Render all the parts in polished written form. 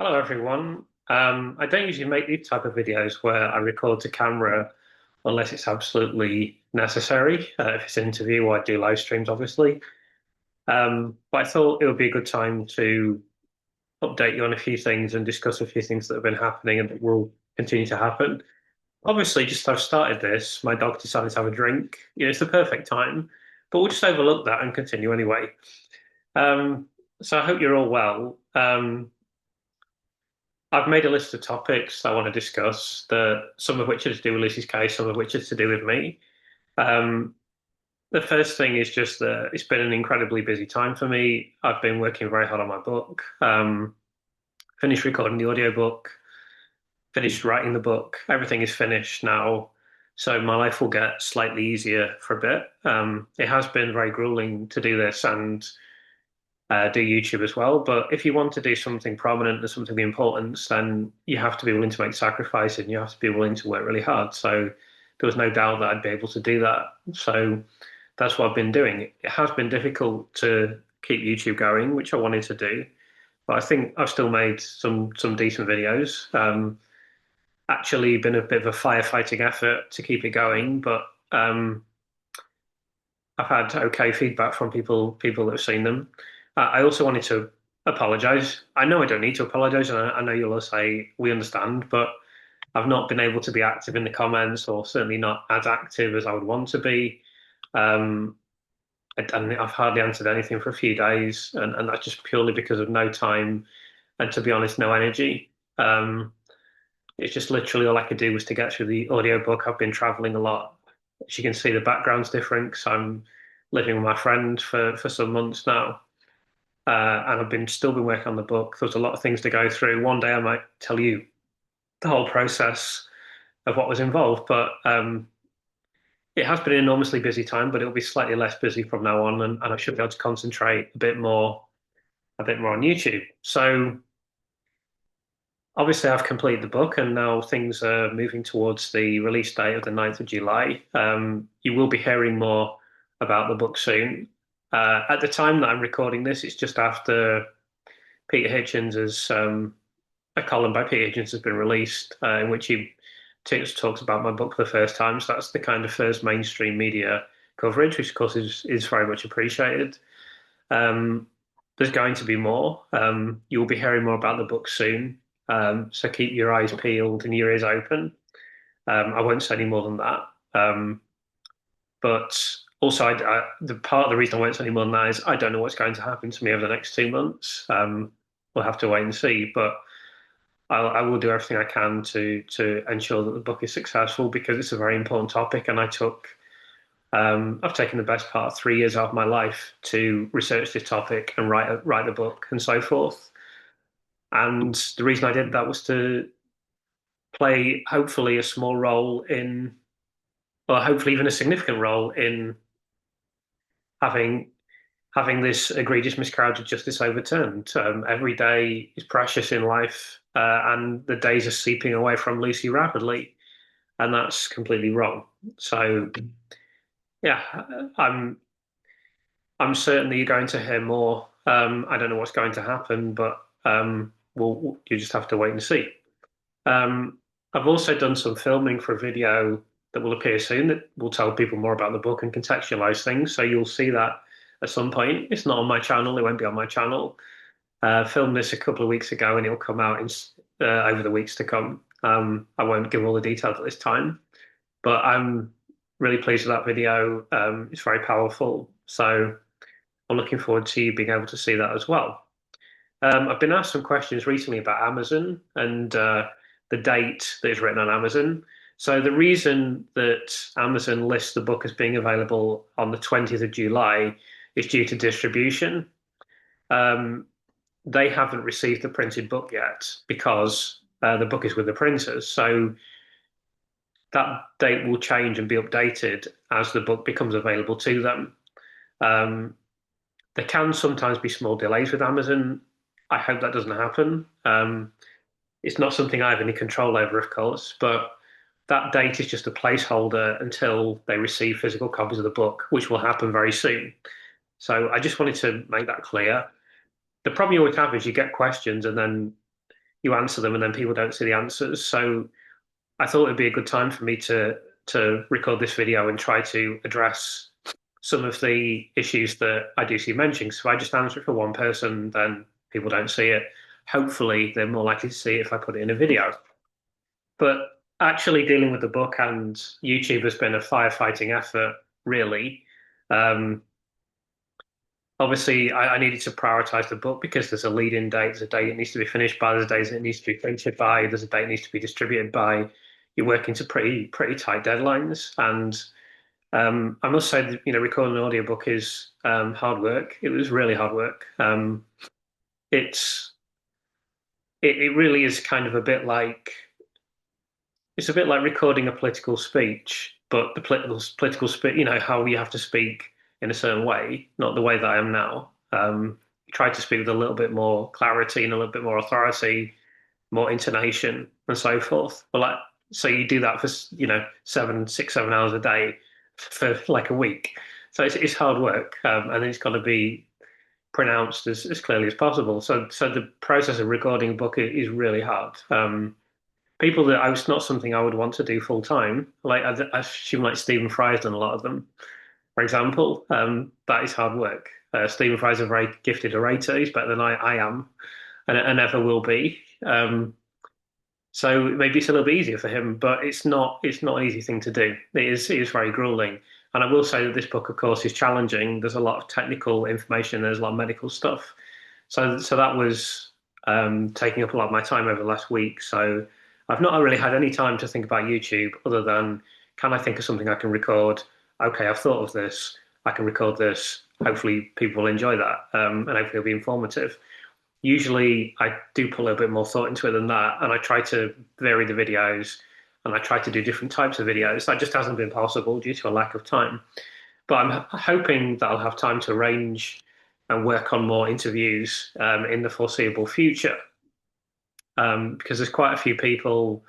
Hello, everyone. I don't usually make these type of videos where I record to camera unless it's absolutely necessary. If it's an interview, I do live streams, obviously. But I thought it would be a good time to update you on a few things and discuss a few things that have been happening and that will continue to happen. Obviously, just as I've started this, my dog decided to have a drink. It's the perfect time, but we'll just overlook that and continue anyway. Um, so I hope you're all well. I've made a list of topics I want to discuss, some of which are to do with Lucy's case, some of which are to do with me. Um, the first thing is just that it's been an incredibly busy time for me. I've been working very hard on my book, finished recording the audiobook, finished writing the book. Everything is finished now. So my life will get slightly easier for a bit. It has been very grueling to do this and do YouTube as well. But if you want to do something prominent and something of importance, then you have to be willing to make sacrifices and you have to be willing to work really hard. So there was no doubt that I'd be able to do that. So that's what I've been doing. It has been difficult to keep YouTube going, which I wanted to do, but I think I've still made some decent videos. Actually, been a bit of a firefighting effort to keep it going, but I've had okay feedback from people that have seen them. I also wanted to apologize. I know I don't need to apologize, and I know you'll all say we understand, but I've not been able to be active in the comments, or certainly not as active as I would want to be. Um, and I've hardly answered anything for a few days, and that's just purely because of no time and, to be honest, no energy. Um, it's just literally all I could do was to get through the audiobook. I've been traveling a lot. As you can see, the background's different because I'm living with my friend for some months now. And I've been still been working on the book. There's a lot of things to go through. One day I might tell you the whole process of what was involved, but it has been an enormously busy time, but it'll be slightly less busy from now on, and I should be able to concentrate a bit more on YouTube. So obviously I've completed the book and now things are moving towards the release date of the 9th of July. You will be hearing more about the book soon. At the time that I'm recording this, it's just after Peter Hitchens has a column by Peter Hitchens has been released in which he talks about my book for the first time. So that's the kind of first mainstream media coverage, which of course is very much appreciated. Um, there's going to be more. You'll be hearing more about the book soon. So keep your eyes peeled and your ears open. I won't say any more than that. But also, the part of the reason I won't say any more than that is I don't know what's going to happen to me over the next 2 months. We'll have to wait and see. But I will do everything I can to ensure that the book is successful because it's a very important topic, and I've taken the best part of 3 years out of my life to research this topic and write the book and so forth. And the reason I did that was to play hopefully a small role in, or hopefully even a significant role in having having this egregious miscarriage of justice overturned. Every day is precious in life, and the days are seeping away from Lucy rapidly, and that's completely wrong. So, yeah, I'm I'm certain that you're going to hear more. I don't know what's going to happen, but you just have to wait and see. Um, I've also done some filming for a video that will appear soon that will tell people more about the book and contextualize things. So you'll see that at some point. It's not on my channel. It won't be on my channel. Filmed this a couple of weeks ago, and it'll come out over the weeks to come. I won't give all the details at this time, but I'm really pleased with that video. It's very powerful. So I'm looking forward to you being able to see that as well. I've been asked some questions recently about Amazon and the date that is written on Amazon. So the reason that Amazon lists the book as being available on the 20th of July is due to distribution. Um, they haven't received the printed book yet because the book is with the printers. So that date will change and be updated as the book becomes available to them. Um, there can sometimes be small delays with Amazon. I hope that doesn't happen. It's not something I have any control over, of course, but that date is just a placeholder until they receive physical copies of the book, which will happen very soon. So I just wanted to make that clear. The problem you always have is you get questions and then you answer them and then people don't see the answers. So I thought it'd be a good time for me to record this video and try to address some of the issues that I do see mentioned. So if I just answer it for one person, then people don't see it. Hopefully, they're more likely to see it if I put it in a video. But actually dealing with the book and YouTube has been a firefighting effort, really. Um, Obviously, I needed to prioritize the book because there's a lead-in date, there's a date it needs to be finished by, there's a date it needs to be printed by, there's a date it needs to be distributed by. You're working to pretty tight deadlines, and I must say that recording an audiobook is hard work. It was really hard work. It's it really is kind of a bit like it's a bit like recording a political speech, but the political speech, how you have to speak in a certain way, not the way that I am now. Try to speak with a little bit more clarity and a little bit more authority, more intonation, and so forth. But like, so you do that for 7 6 7 hours a day for like a week. So it's hard work, and then it's got to be pronounced as clearly as possible. So the process of recording a book is really hard. People that I was not something I would want to do full time. Like I assume like Stephen Fry's done a lot of them, for example. That is hard work. Stephen Fry's a very gifted orator. He's better than I am, and ever will be. So maybe it's a little bit easier for him, but it's not an easy thing to do. It is very grueling. And I will say that this book, of course, is challenging. There's a lot of technical information. There's a lot of medical stuff. So that was taking up a lot of my time over the last week. So I've not really had any time to think about YouTube other than can I think of something I can record? Okay, I've thought of this. I can record this. Hopefully, people will enjoy that, and hopefully, it'll be informative. Usually, I do put a little bit more thought into it than that, and I try to vary the videos, and I try to do different types of videos. That just hasn't been possible due to a lack of time. But I'm hoping that I'll have time to arrange and work on more interviews in the foreseeable future, because there's quite a few people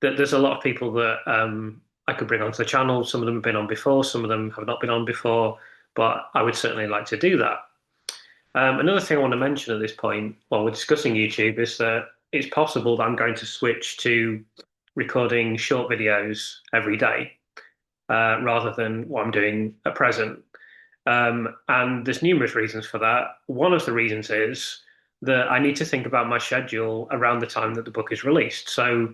that there's a lot of people that I could bring onto the channel. Some of them have been on before, some of them have not been on before, but I would certainly like to do that. Another thing I want to mention at this point, while we're discussing YouTube, is that it's possible that I'm going to switch to recording short videos every day rather than what I'm doing at present. And there's numerous reasons for that. One of the reasons is that I need to think about my schedule around the time that the book is released. So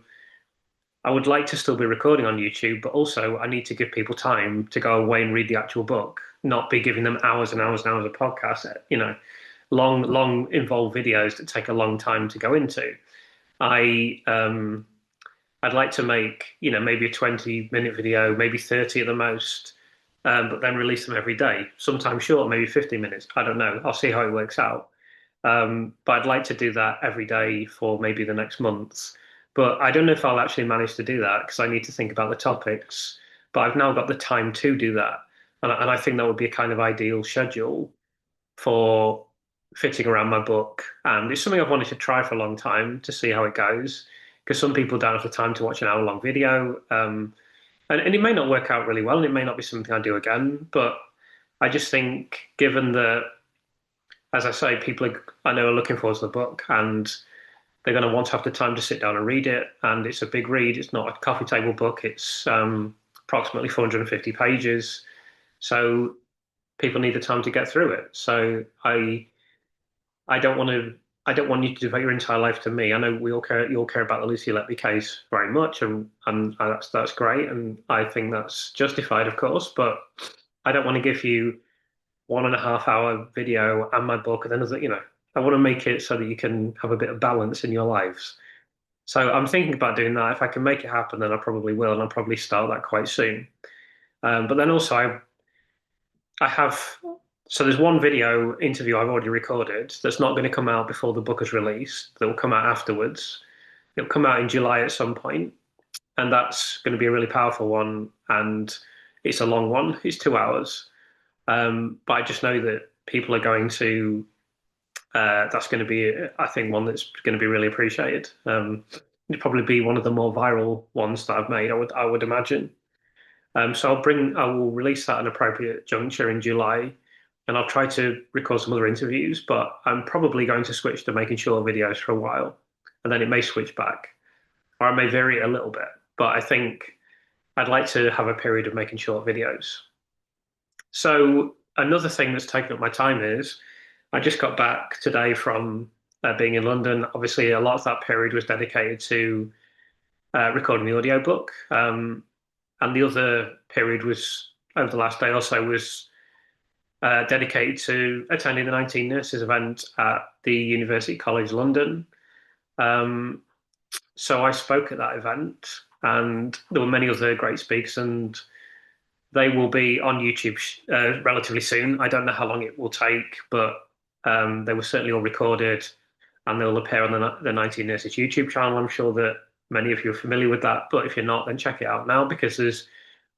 I would like to still be recording on YouTube, but also I need to give people time to go away and read the actual book, not be giving them hours and hours and hours of podcast, long involved videos that take a long time to go into. I I'd like to make, maybe a 20-minute video, maybe 30 at the most, but then release them every day. Sometimes short, maybe 50 minutes. I don't know. I'll see how it works out. But I'd like to do that every day for maybe the next month. But I don't know if I'll actually manage to do that because I need to think about the topics. But I've now got the time to do that. And I think that would be a kind of ideal schedule for fitting around my book. And it's something I've wanted to try for a long time to see how it goes. Because some people don't have the time to watch an hour-long video. And it may not work out really well, and it may not be something I do again. But I just think, given that, as I say, I know are looking forward to the book, and they're going to want to have the time to sit down and read it. And it's a big read. It's not a coffee table book. It's approximately 450 pages. So people need the time to get through it. So I don't want to. I don't want you to devote your entire life to me. I know we all care. You all care about the Lucy Letby case very much, and that's great, and I think that's justified, of course. But I don't want to give you 1.5 hour video and my book, and then I want to make it so that you can have a bit of balance in your lives. So I'm thinking about doing that. If I can make it happen, then I probably will, and I'll probably start that quite soon. But then also, I have so there's one video interview I've already recorded that's not going to come out before the book is released. That will come out afterwards. It'll come out in July at some point, and that's going to be a really powerful one. And it's a long one. It's 2 hours. But I just know that people are going to. That's going to be, I think, one that's going to be really appreciated. It'd probably be one of the more viral ones that I've made. I would imagine. So I will release that at an appropriate juncture in July, and I'll try to record some other interviews. But I'm probably going to switch to making short videos for a while. and then it may switch back, or I may vary it a little bit. But I think I'd like to have a period of making short videos. So another thing that's taken up my time is I just got back today from being in London. Obviously, a lot of that period was dedicated to recording the audiobook. And the other period was over the last day or so was dedicated to attending the 19 Nurses event at the University College London. Um, so I spoke at that event, and there were many other great speakers, and they will be on YouTube relatively soon. I don't know how long it will take, but they were certainly all recorded, and they'll appear on the 19 Nurses YouTube channel. I'm sure that many of you are familiar with that, but if you're not, then check it out now because there's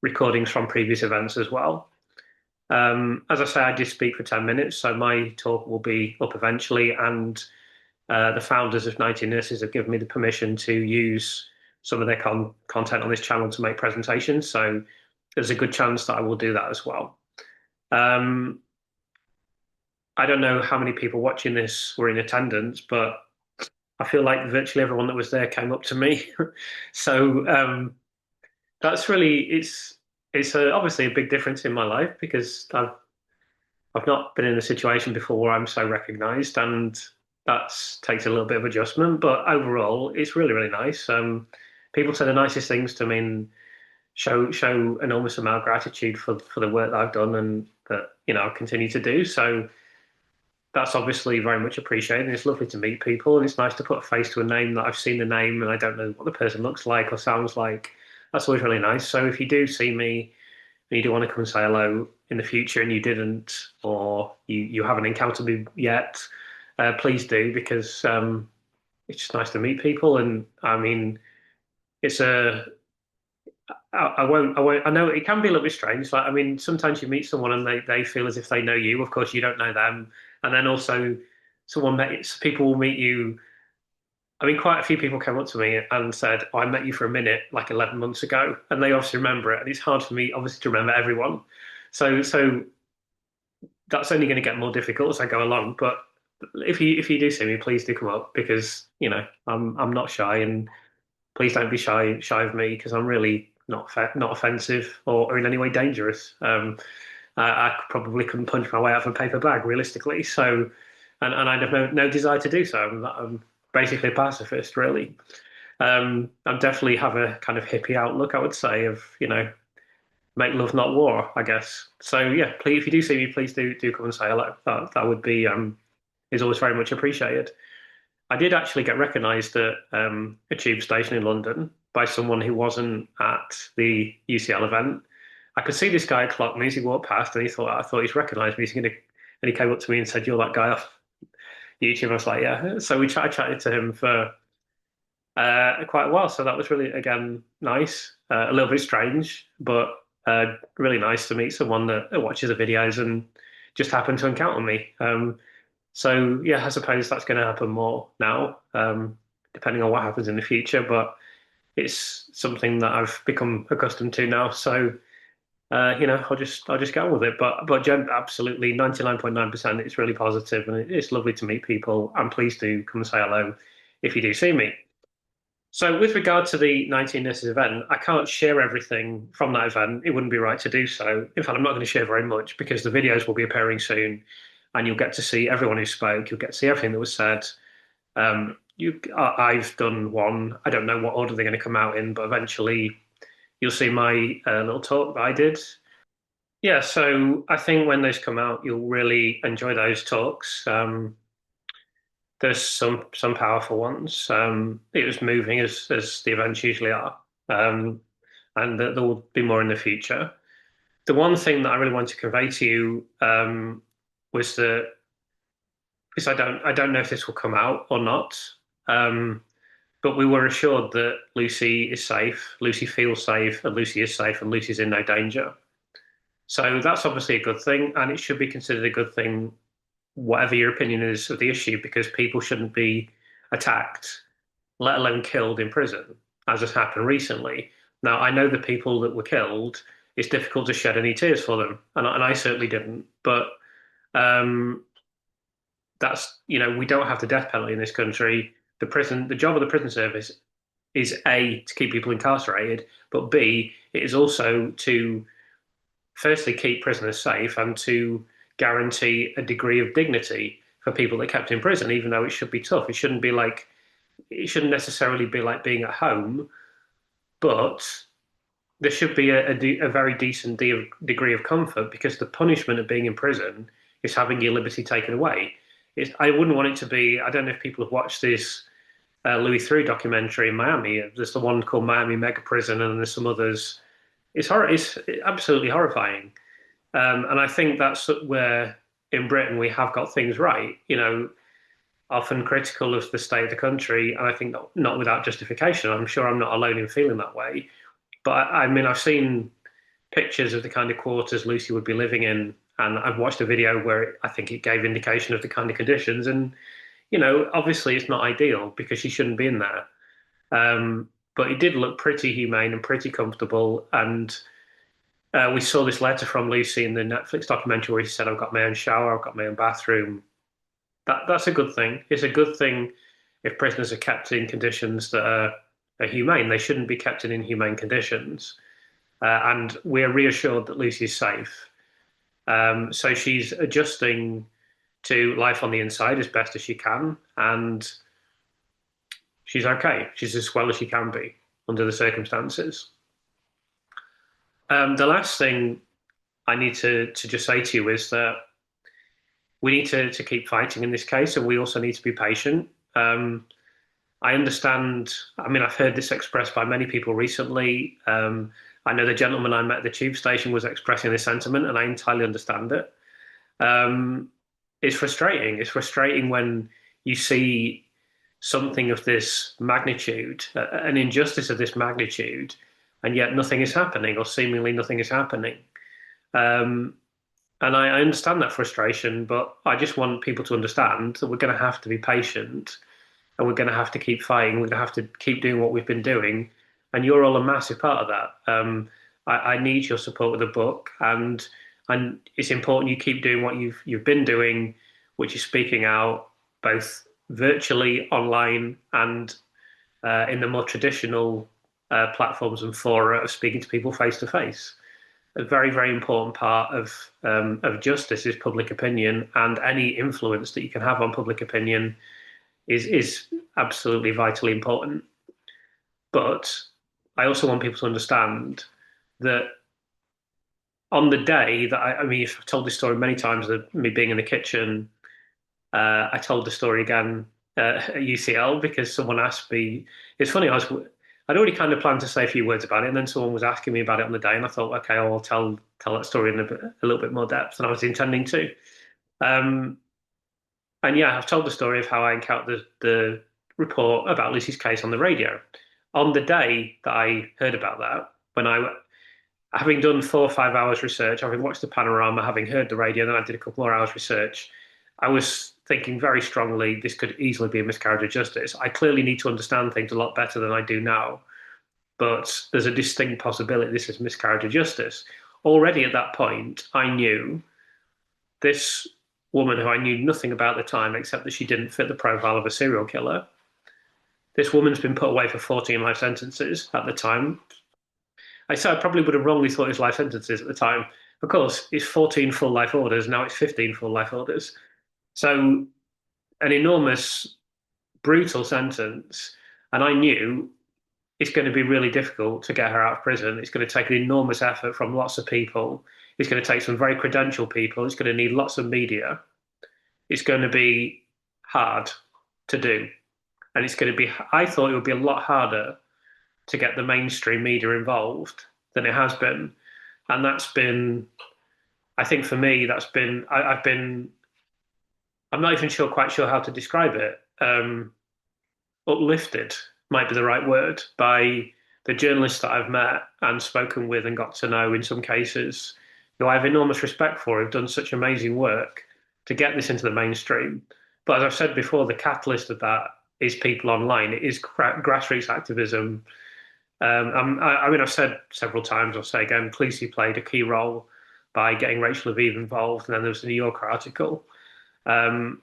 recordings from previous events as well. As I say, I did speak for 10 minutes, so my talk will be up eventually. And the founders of 19 Nurses have given me the permission to use some of their content on this channel to make presentations. So there's a good chance that I will do that as well. Um, I don't know how many people watching this were in attendance, but I feel like virtually everyone that was there came up to me. So that's really obviously a big difference in my life because I've not been in a situation before where I'm so recognized, and that takes a little bit of adjustment. But overall, it's really, really nice. People say the nicest things to me and show enormous amount of gratitude for the work that I've done and that I'll continue to do. So that's obviously very much appreciated. And it's lovely to meet people, and it's nice to put a face to a name that I've seen the name and I don't know what the person looks like or sounds like. That's always really nice. So if you do see me and you do want to come and say hello in the future and you didn't, or you haven't encountered me yet, please do because it's just nice to meet people. And I mean, it's a I know it can be a little bit strange. Like, I mean, sometimes you meet someone and they feel as if they know you. Of course, you don't know them. And then also, people will meet you. I mean, quite a few people came up to me and said, oh, I met you for a minute like 11 months ago. And they obviously remember it. And it's hard for me, obviously, to remember everyone. So that's only going to get more difficult as I go along. But if you do see me, please do come up because, I'm not shy, and please don't be shy of me because I'm really not offensive or in any way dangerous. I probably couldn't punch my way out of a paper bag realistically. So, and I have no desire to do so. I'm basically a pacifist, really. I definitely have a kind of hippie outlook, I would say, of make love, not war, I guess. So yeah, please, if you do see me, please do come and say hello. That would be is always very much appreciated. I did actually get recognised at a tube station in London by someone who wasn't at the UCL event. I could see this guy clock me as he walked past, and I thought he's recognised me. And he came up to me and said, "You're that guy off YouTube." I was like, "Yeah." So I chatted to him for quite a while. So that was really, again, nice. A little bit strange, but really nice to meet someone that watches the videos and just happened to encounter me. So yeah, I suppose that's going to happen more now, depending on what happens in the future. But it's something that I've become accustomed to now. So I'll just get on with it. But absolutely 99.9%, it's really positive, and it's lovely to meet people. And please do come and say hello if you do see me. So with regard to the 19 Nurses event, I can't share everything from that event. It wouldn't be right to do so. In fact, I'm not going to share very much because the videos will be appearing soon, and you'll get to see everyone who spoke. You'll get to see everything that was said. I've done one. I don't know what order they're going to come out in, but eventually you'll see my little talk that I did. Yeah, so I think when those come out, you'll really enjoy those talks. There's some powerful ones. It was moving as the events usually are, and there will be more in the future. The one thing that I really want to convey to you was that because I don't know if this will come out or not, um, but we were assured that Lucy is safe, Lucy feels safe, and Lucy is safe, and Lucy's in no danger. So that's obviously a good thing, and it should be considered a good thing whatever your opinion is of the issue, because people shouldn't be attacked, let alone killed in prison, as has happened recently. Now, I know the people that were killed, it's difficult to shed any tears for them, and I certainly didn't. But um, we don't have the death penalty in this country. the job of the prison service is A, to keep people incarcerated, but B, it is also to firstly keep prisoners safe and to guarantee a degree of dignity for people that are kept in prison, even though it should be tough. It shouldn't necessarily be like being at home, but there should be a very decent degree of comfort because the punishment of being in prison is having your liberty taken away. I wouldn't want it to be. I don't know if people have watched this Louis Theroux documentary in Miami. There's the one called Miami Mega Prison, and there's some others. It's absolutely horrifying, and I think that's where in Britain we have got things right. Often critical of the state of the country, and I think not without justification. I'm sure I'm not alone in feeling that way. But I mean, I've seen pictures of the kind of quarters Lucy would be living in, and I've watched a video where I think it gave indication of the kind of conditions. And obviously it's not ideal because she shouldn't be in there. But it did look pretty humane and pretty comfortable. And we saw this letter from Lucy in the Netflix documentary where she said, "I've got my own shower, I've got my own bathroom." That's a good thing. It's a good thing if prisoners are kept in conditions that are humane. They shouldn't be kept in inhumane conditions. And we're reassured that Lucy's safe. So she's adjusting to life on the inside as best as she can, and she's okay. She's as well as she can be under the circumstances. The last thing I need to just say to you is that we need to keep fighting in this case, and we also need to be patient. I understand. I mean, I've heard this expressed by many people recently. I know the gentleman I met at the tube station was expressing this sentiment, and I entirely understand it. Um, it's frustrating. It's frustrating when you see something of this magnitude, an injustice of this magnitude, and yet nothing is happening, or seemingly nothing is happening. Um, and I understand that frustration, but I just want people to understand that we're going to have to be patient and we're going to have to keep fighting. We're going to have to keep doing what we've been doing. And you're all a massive part of that. I need your support with the book, and it's important you keep doing what you've been doing, which is speaking out both virtually, online, and in the more traditional platforms and fora of speaking to people face to face. A very, very important part of justice is public opinion, and any influence that you can have on public opinion is absolutely vitally important. But I also want people to understand that on the day that I mean, I've told this story many times of me being in the kitchen. I told the story again at UCL because someone asked me. It's funny, I'd already kind of planned to say a few words about it, and then someone was asking me about it on the day, and I thought, okay, I'll tell that story in a little bit more depth than I was intending to. Um, and yeah, I've told the story of how I encountered the report about Lucy's case on the radio. On the day that I heard about that, having done 4 or 5 hours research, having watched the panorama, having heard the radio, then I did a couple more hours research, I was thinking very strongly this could easily be a miscarriage of justice. I clearly need to understand things a lot better than I do now, but there's a distinct possibility this is miscarriage of justice. Already at that point, I knew this woman who I knew nothing about at the time except that she didn't fit the profile of a serial killer. This woman's been put away for 14 life sentences at the time. I said I probably would have wrongly thought it was life sentences at the time. Of course, it's 14 full life orders. Now it's 15 full life orders. So an enormous, brutal sentence. And I knew it's going to be really difficult to get her out of prison. It's going to take an enormous effort from lots of people. It's going to take some very credentialed people. It's going to need lots of media. It's going to be hard to do. And I thought it would be a lot harder to get the mainstream media involved than it has been. And I think for me, I'm not even quite sure how to describe it. Uplifted might be the right word by the journalists that I've met and spoken with and got to know in some cases, who I have enormous respect for, who've done such amazing work to get this into the mainstream. But as I've said before, the catalyst of that is people online. It is grassroots activism. I mean, I've said several times, I'll say again, Cleese played a key role by getting Rachel Aviv involved, and then there was the New Yorker article. Um,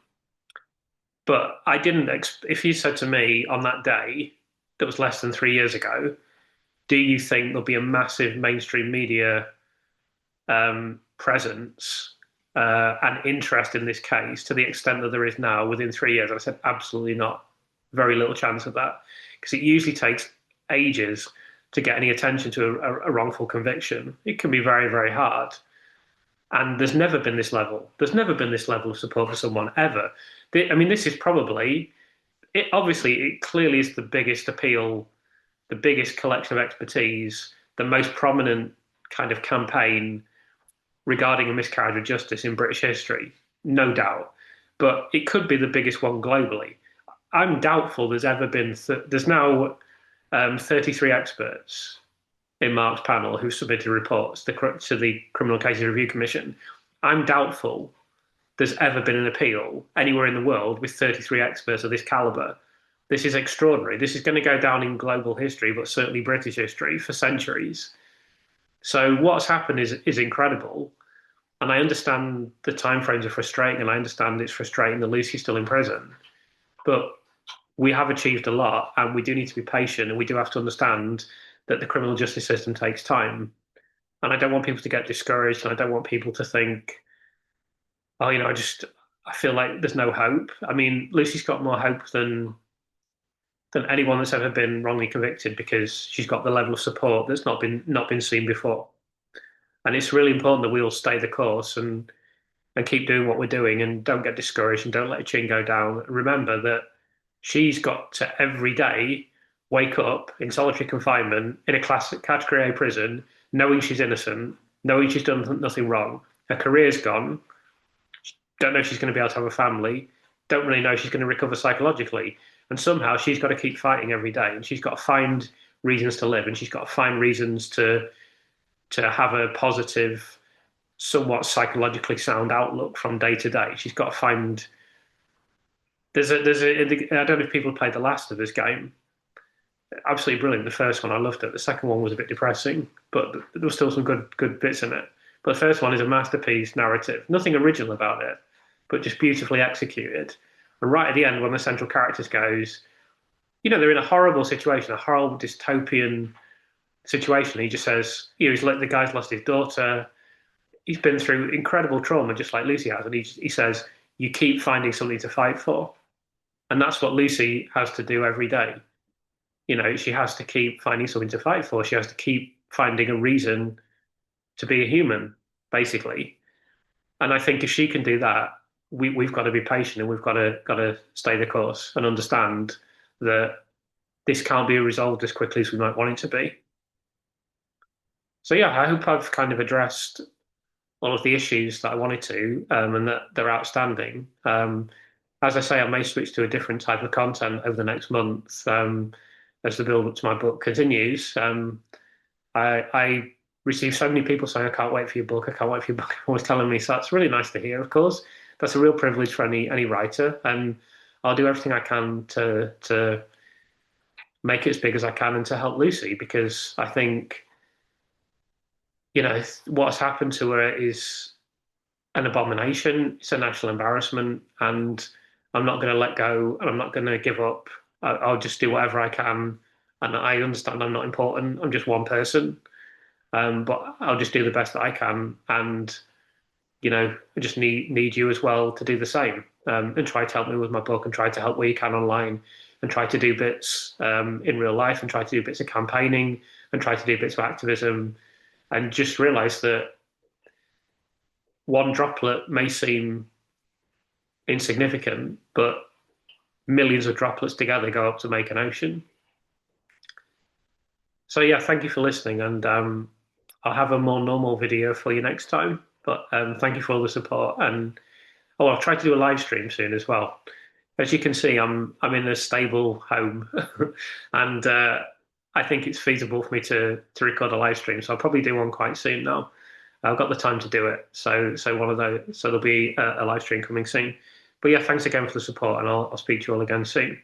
But I didn't, if you said to me on that day, that was less than 3 years ago, do you think there'll be a massive mainstream media presence and interest in this case to the extent that there is now within 3 years? I said, absolutely not. Very little chance of that. Because it usually takes ages to get any attention to a wrongful conviction. It can be very, very hard. And there's never been this level. There's never been this level of support for someone ever. I mean, this is probably it. Obviously, it clearly is the biggest appeal, the biggest collection of expertise, the most prominent kind of campaign regarding a miscarriage of justice in British history, no doubt. But it could be the biggest one globally. I'm doubtful there's ever been. There's now 33 experts in Mark's panel who submitted reports to the Criminal Cases Review Commission. I'm doubtful there's ever been an appeal anywhere in the world with 33 experts of this caliber. This is extraordinary. This is going to go down in global history, but certainly British history for centuries. So what's happened is incredible. And I understand the timeframes are frustrating, and I understand it's frustrating that Lucy's still in prison. But we have achieved a lot, and we do need to be patient, and we do have to understand that the criminal justice system takes time. And I don't want people to get discouraged, and I don't want people to think, oh, I feel like there's no hope. I mean, Lucy's got more hope than anyone that's ever been wrongly convicted because she's got the level of support that's not been seen before. And it's really important that we all stay the course and keep doing what we're doing and don't get discouraged and don't let a chin go down. Remember that she's got to every day wake up in solitary confinement in a classic category A prison, knowing she's innocent, knowing she's done nothing wrong. Her career's gone. Don't know if she's going to be able to have a family. Don't really know if she's going to recover psychologically. And somehow she's got to keep fighting every day, and she's got to find reasons to live, and she's got to find reasons to have a positive, somewhat psychologically sound outlook from day to day. She's got to find. I don't know if people played the last of this game. Absolutely brilliant. The first one, I loved it. The second one was a bit depressing, but there was still some good bits in it. But the first one is a masterpiece narrative. Nothing original about it, but just beautifully executed. And right at the end, when the central character goes, they're in a horrible situation, a horrible dystopian situation. He just says, the guy's lost his daughter. He's been through incredible trauma, just like Lucy has. And he says, you keep finding something to fight for. And that's what Lucy has to do every day. She has to keep finding something to fight for. She has to keep finding a reason to be a human, basically. And I think if she can do that, we've got to be patient, and we've got to stay the course and understand that this can't be resolved as quickly as we might want it to be. So yeah, I hope I've kind of addressed all of the issues that I wanted to, and that they're outstanding. As I say, I may switch to a different type of content over the next month as the build up to my book continues. I receive so many people saying, I can't wait for your book. I can't wait for your book. Always telling me. So that's really nice to hear, of course. That's a real privilege for any writer. And I'll do everything I can to make it as big as I can and to help Lucy, because I think, what's happened to her is an abomination. It's a national embarrassment. And I'm not going to let go, and I'm not going to give up. I'll just do whatever I can. And I understand I'm not important. I'm just one person. But I'll just do the best that I can. And, I just need you as well to do the same, and try to help me with my book, and try to help where you can online, and try to do bits in real life, and try to do bits of campaigning, and try to do bits of activism, and just realize that one droplet may seem insignificant, but millions of droplets together go up to make an ocean. So yeah, thank you for listening, and I'll have a more normal video for you next time. But thank you for all the support, and I'll try to do a live stream soon as well. As you can see, I'm in a stable home, and I think it's feasible for me to record a live stream. So I'll probably do one quite soon now. I've got the time to do it, so one of those. So there'll be a live stream coming soon. But yeah, thanks again for the support, and I'll speak to you all again soon.